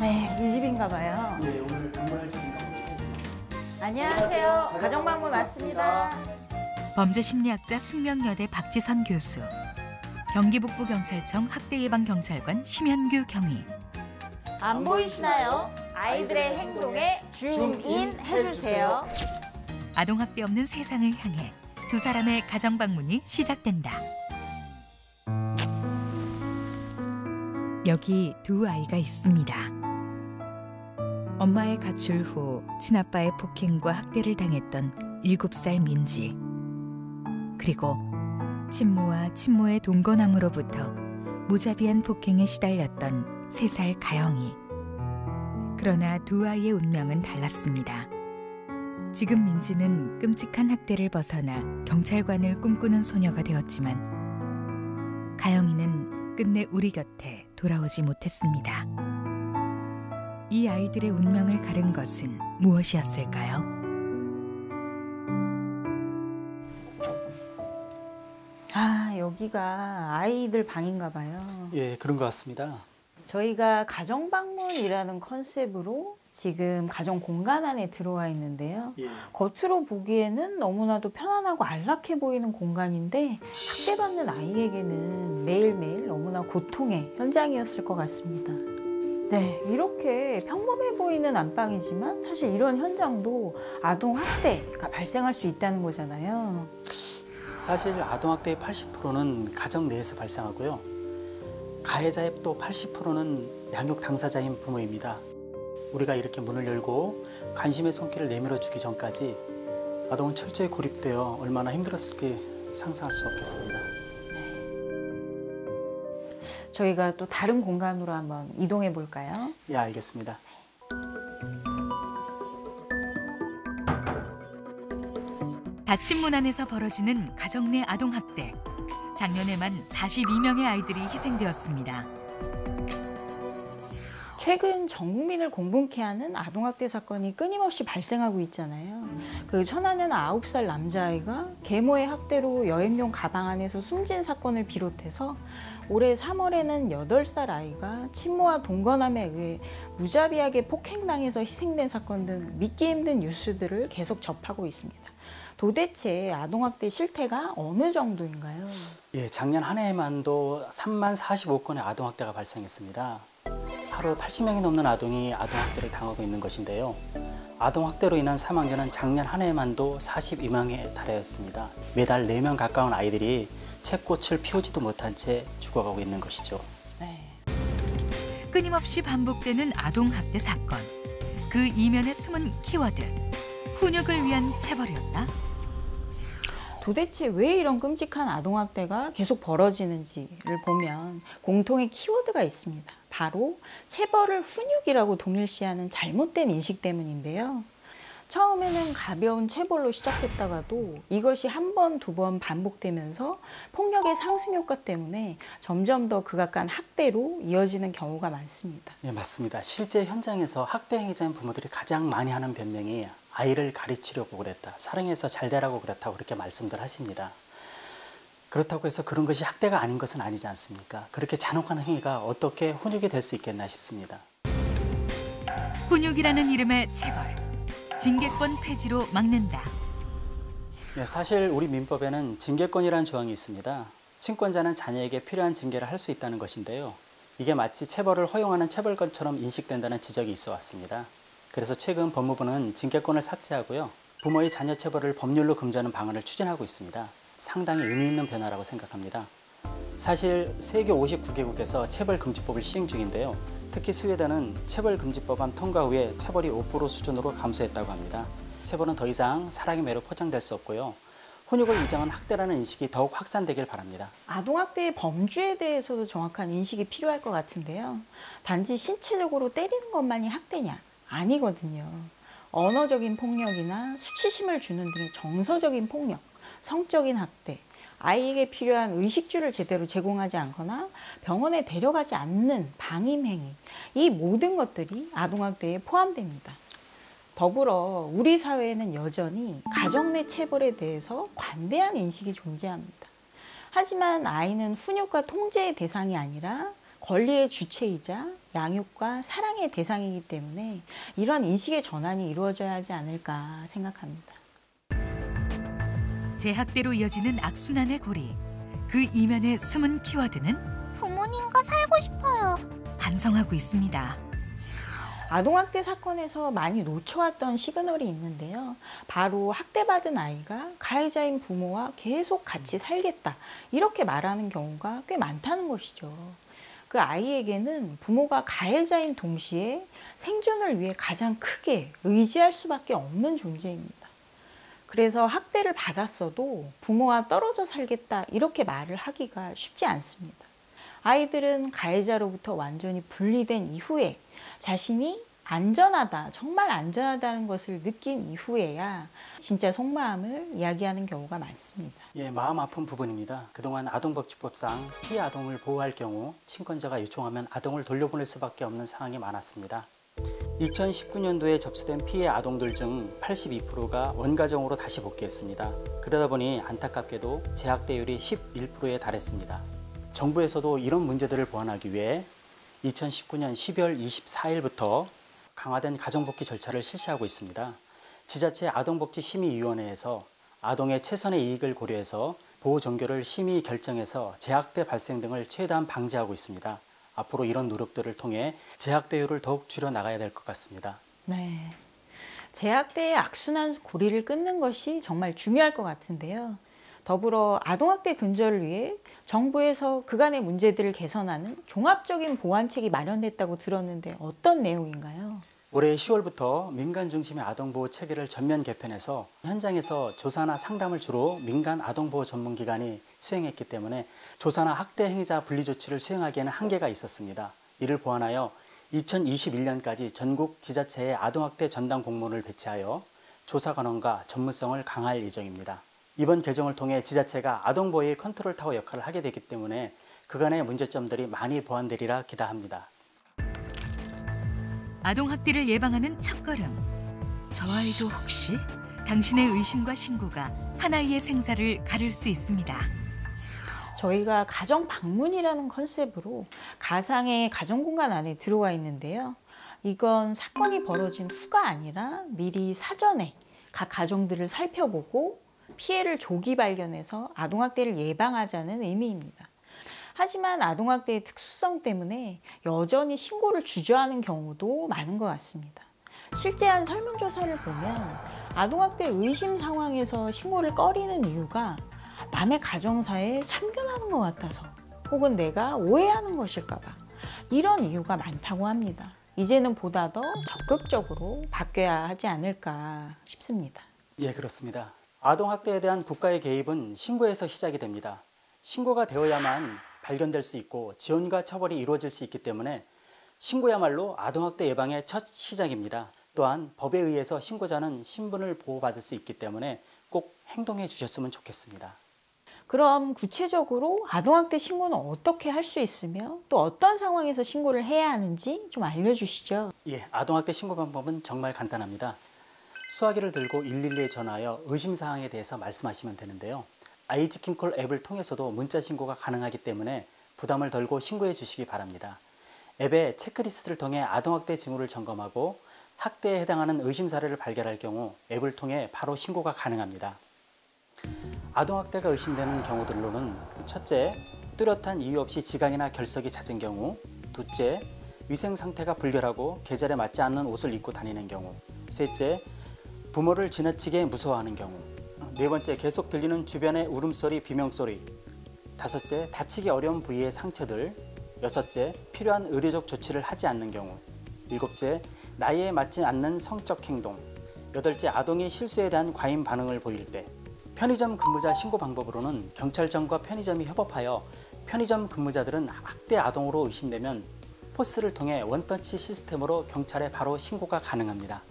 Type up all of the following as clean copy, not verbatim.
네, 이 집인가 봐요. 네, 오늘 방문할 집인가 봐요. 안녕하세요. 가정방문 왔습니다. 범죄심리학자 숙명여대 박지선 교수, 경기북부경찰청 학대예방경찰관 심현규 경위. 안 보이시나요? 아이들의 행동에 줌인 해주세요. 아동학대 없는 세상을 향해 두 사람의 가정방문이 시작된다. 여기 두 아이가 있습니다. 엄마의 가출 후 친아빠의 폭행과 학대를 당했던 7살 민지. 그리고 친모와 친모의 동거남으로부터 무자비한 폭행에 시달렸던 3살 가영이. 그러나 두 아이의 운명은 달랐습니다. 지금 민지는 끔찍한 학대를 벗어나 경찰관을 꿈꾸는 소녀가 되었지만 가영이는 끝내 우리 곁에 돌아오지 못했습니다. 이 아이들의 운명을 가른 것은 무엇이었을까요? 아, 여기가 아이들 방인가 봐요. 예, 그런 것 같습니다. 저희가 가정방문이라는 컨셉으로 지금 가정 공간 안에 들어와 있는데요. 예. 겉으로 보기에는 너무나도 편안하고 안락해 보이는 공간인데 학대받는 아이에게는 매일매일 너무나 고통의 현장이었을 것 같습니다. 네, 이렇게 평범해 보이는 안방이지만 사실 이런 현장도 아동 학대가 발생할 수 있다는 거잖아요. 사실 아동학대의 80%는 가정 내에서 발생하고요. 가해자의 또 80%는 양육 당사자인 부모입니다. 우리가 이렇게 문을 열고 관심의 손길을 내밀어 주기 전까지 아동은 철저히 고립되어 얼마나 힘들었을지 상상할 수 없겠습니다. 저희가 또 다른 공간으로 한번 이동해 볼까요? 예, 알겠습니다. 닫힌 문 안에서 벌어지는 가정 내 아동학대. 작년에만 42명의 아이들이 희생되었습니다. 최근 전 국민을 공분케 하는 아동학대 사건이 끊임없이 발생하고 있잖아요. 그 천안의 9살 남자아이가 계모의 학대로 여행용 가방 안에서 숨진 사건을 비롯해서 올해 3월에는 8살 아이가 친모와 동거남에 의해 무자비하게 폭행당해서 희생된 사건 등 믿기 힘든 뉴스들을 계속 접하고 있습니다. 도대체 아동학대 실태가 어느 정도인가요? 예, 작년 한 해에만도 3만 45건의 아동학대가 발생했습니다. 하루 80명이 넘는 아동이 아동학대를 당하고 있는 것인데요. 아동학대로 인한 사망자는 작년 한 해에만도 42명에 달하였습니다. 매달 4명 가까운 아이들이 채꽃을 피우지도 못한 채 죽어가고 있는 것이죠. 네. 끊임없이 반복되는 아동학대 사건. 그 이면에 숨은 키워드. 훈육을 위한 체벌이었다. 도대체 왜 이런 끔찍한 아동학대가 계속 벌어지는지를 보면 공통의 키워드가 있습니다. 바로 체벌을 훈육이라고 동일시하는 잘못된 인식 때문인데요. 처음에는 가벼운 체벌로 시작했다가도 이것이 한 번, 두 번 반복되면서 폭력의 상승 효과 때문에 점점 더 극악한 학대로 이어지는 경우가 많습니다. 예, 맞습니다. 실제 현장에서 학대 행위자인 부모들이 가장 많이 하는 변명이 아이를 가르치려고 그랬다, 사랑해서 잘 되라고 그렇다고 그렇게 말씀들 하십니다. 그렇다고 해서 그런 것이 학대가 아닌 것은 아니지 않습니까? 그렇게 잔혹한 행위가 어떻게 훈육이 될 수 있겠나 싶습니다. 훈육이라는 이름의 체벌. 징계권 폐지로 막는다. 네, 사실 우리 민법에는 징계권이라는 조항이 있습니다. 친권자는 자녀에게 필요한 징계를 할 수 있다는 것인데요. 이게 마치 체벌을 허용하는 체벌권처럼 인식된다는 지적이 있어 왔습니다. 그래서 최근 법무부는 징계권을 삭제하고요. 부모의 자녀 체벌을 법률로 금지하는 방안을 추진하고 있습니다. 상당히 의미 있는 변화라고 생각합니다. 사실 세계 59개국에서 체벌금지법을 시행 중인데요. 특히 스웨덴은 체벌금지법안 통과 후에 체벌이 5% 수준으로 감소했다고 합니다. 체벌은 더 이상 사랑의 매로 포장될 수 없고요. 훈육을 인정한 학대라는 인식이 더욱 확산되길 바랍니다. 아동학대의 범주에 대해서도 정확한 인식이 필요할 것 같은데요. 단지 신체적으로 때리는 것만이 학대냐? 아니거든요. 언어적인 폭력이나 수치심을 주는 등의 정서적인 폭력, 성적인 학대, 아이에게 필요한 의식주를 제대로 제공하지 않거나 병원에 데려가지 않는 방임행위, 이 모든 것들이 아동학대에 포함됩니다. 더불어 우리 사회에는 여전히 가정 내 체벌에 대해서 관대한 인식이 존재합니다. 하지만 아이는 훈육과 통제의 대상이 아니라 권리의 주체이자 양육과 사랑의 대상이기 때문에 이런 인식의 전환이 이루어져야 하지 않을까 생각합니다. 재학대로 이어지는 악순환의 고리. 그 이면의 숨은 키워드는 부모님과 살고 싶어요. 반성하고 있습니다. 아동학대 사건에서 많이 놓쳐왔던 시그널이 있는데요. 바로 학대받은 아이가 가해자인 부모와 계속 같이 살겠다 이렇게 말하는 경우가 꽤 많다는 것이죠. 그 아이에게는 부모가 가해자인 동시에 생존을 위해 가장 크게 의지할 수밖에 없는 존재입니다. 그래서 학대를 받았어도 부모와 떨어져 살겠다 이렇게 말을 하기가 쉽지 않습니다. 아이들은 가해자로부터 완전히 분리된 이후에 자신이 안전하다, 정말 안전하다는 것을 느낀 이후에야 진짜 속마음을 이야기하는 경우가 많습니다. 예, 마음 아픈 부분입니다. 그동안 아동복지법상 피해 아동을 보호할 경우 친권자가 요청하면 아동을 돌려보낼 수밖에 없는 상황이 많았습니다. 2019년도에 접수된 피해 아동들 중 82%가 원가정으로 다시 복귀했습니다. 그러다 보니 안타깝게도 재학대율이 11%에 달했습니다. 정부에서도 이런 문제들을 보완하기 위해 2019년 12월 24일부터 강화된 가정복귀 절차를 실시하고 있습니다. 지자체 아동복지심의위원회에서 아동의 최선의 이익을 고려해서 보호 종교를 심의 결정해서 재학대 발생 등을 최대한 방지하고 있습니다. 앞으로 이런 노력들을 통해 재학대율을 더욱 줄여나가야 될 것 같습니다. 네, 재학대의 악순환 고리를 끊는 것이 정말 중요할 것 같은데요. 더불어 아동학대 근절을 위해 정부에서 그간의 문제들을 개선하는 종합적인 보완책이 마련됐다고 들었는데 어떤 내용인가요? 올해 10월부터 민간 중심의 아동보호 체계를 전면 개편해서 현장에서 조사나 상담을 주로 민간 아동보호 전문기관이 수행했기 때문에 조사나 학대 행위자 분리 조치를 수행하기에는 한계가 있었습니다. 이를 보완하여 2021년까지 전국 지자체에 아동학대 전담 공무원을 배치하여 조사 관원과 전문성을 강화할 예정입니다. 이번 개정을 통해 지자체가 아동보호의 컨트롤 타워 역할을 하게 되기 때문에 그간의 문제점들이 많이 보완되리라 기대합니다. 아동학대를 예방하는 첫걸음. 저 아이도 혹시 당신의 의심과 신고가 한 아이의 생사를 가를 수 있습니다. 저희가 가정 방문이라는 컨셉으로 가상의 가정공간 안에 들어와 있는데요. 이건 사건이 벌어진 후가 아니라 미리 사전에 각 가정들을 살펴보고 피해를 조기 발견해서 아동학대를 예방하자는 의미입니다. 하지만 아동학대의 특수성 때문에 여전히 신고를 주저하는 경우도 많은 것 같습니다. 실제 한 설문조사를 보면 아동학대 의심 상황에서 신고를 꺼리는 이유가 남의 가정사에 참견하는 것 같아서 혹은 내가 오해하는 것일까 봐 이런 이유가 많다고 합니다. 이제는 보다 더 적극적으로 바뀌어야 하지 않을까 싶습니다. 예, 그렇습니다. 아동학대에 대한 국가의 개입은 신고에서 시작이 됩니다. 신고가 되어야만 발견될 수 있고 지원과 처벌이 이루어질 수 있기 때문에 신고야말로 아동학대 예방의 첫 시작입니다. 또한 법에 의해서 신고자는 신분을 보호받을 수 있기 때문에 꼭 행동해 주셨으면 좋겠습니다. 그럼 구체적으로 아동학대 신고는 어떻게 할 수 있으며 또 어떤 상황에서 신고를 해야 하는지 좀 알려주시죠. 예, 아동학대 신고 방법은 정말 간단합니다. 수화기를 들고 112에 전화하여 의심사항에 대해서 말씀하시면 되는데요. 아이지킨콜 앱을 통해서도 문자 신고가 가능하기 때문에 부담을 덜고 신고해 주시기 바랍니다. 앱의 체크리스트를 통해 아동학대 징후를 점검하고 학대에 해당하는 의심 사례를 발견할 경우 앱을 통해 바로 신고가 가능합니다. 아동학대가 의심되는 경우들로는 첫째, 뚜렷한 이유 없이 지각이나 결석이 잦은 경우, 둘째, 위생 상태가 불결하고 계절에 맞지 않는 옷을 입고 다니는 경우, 셋째, 부모를 지나치게 무서워하는 경우, 네 번째, 계속 들리는 주변의 울음소리, 비명소리, 다섯째, 다치기 어려운 부위의 상처들, 여섯째, 필요한 의료적 조치를 하지 않는 경우, 일곱째, 나이에 맞지 않는 성적 행동, 여덟째, 아동이 실수에 대한 과민 반응을 보일 때, 편의점 근무자 신고 방법으로는 경찰청과 편의점이 협업하여 편의점 근무자들은 학대 아동으로 의심되면 포스를 통해 원터치 시스템으로 경찰에 바로 신고가 가능합니다.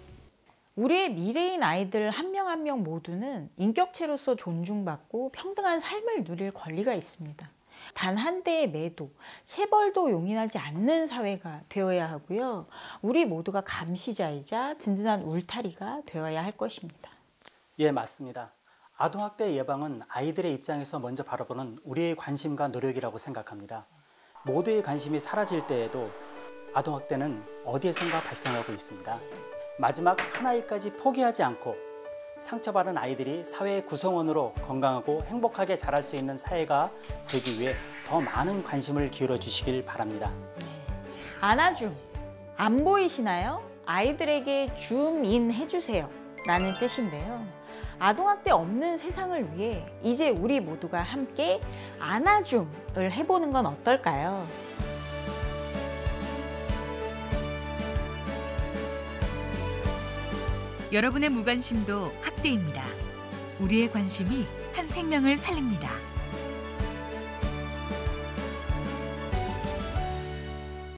우리의 미래인 아이들 한 명 한 명 모두는 인격체로서 존중받고 평등한 삶을 누릴 권리가 있습니다. 단 한 대의 매도, 체벌도 용인하지 않는 사회가 되어야 하고요. 우리 모두가 감시자이자 든든한 울타리가 되어야 할 것입니다. 예, 맞습니다. 아동학대 예방은 아이들의 입장에서 먼저 바라보는 우리의 관심과 노력이라고 생각합니다. 모두의 관심이 사라질 때에도 아동학대는 어디에선가 발생하고 있습니다. 마지막 한 아이까지 포기하지 않고 상처받은 아이들이 사회의 구성원으로 건강하고 행복하게 자랄 수 있는 사회가 되기 위해 더 많은 관심을 기울여 주시길 바랍니다. 안아줌, 안 보이시나요? 아이들에게 줌인 해주세요 라는 뜻인데요. 아동학대 없는 세상을 위해 이제 우리 모두가 함께 안아줌을 해보는 건 어떨까요? 여러분의 무관심도 학대입니다. 우리의 관심이 한 생명을 살립니다.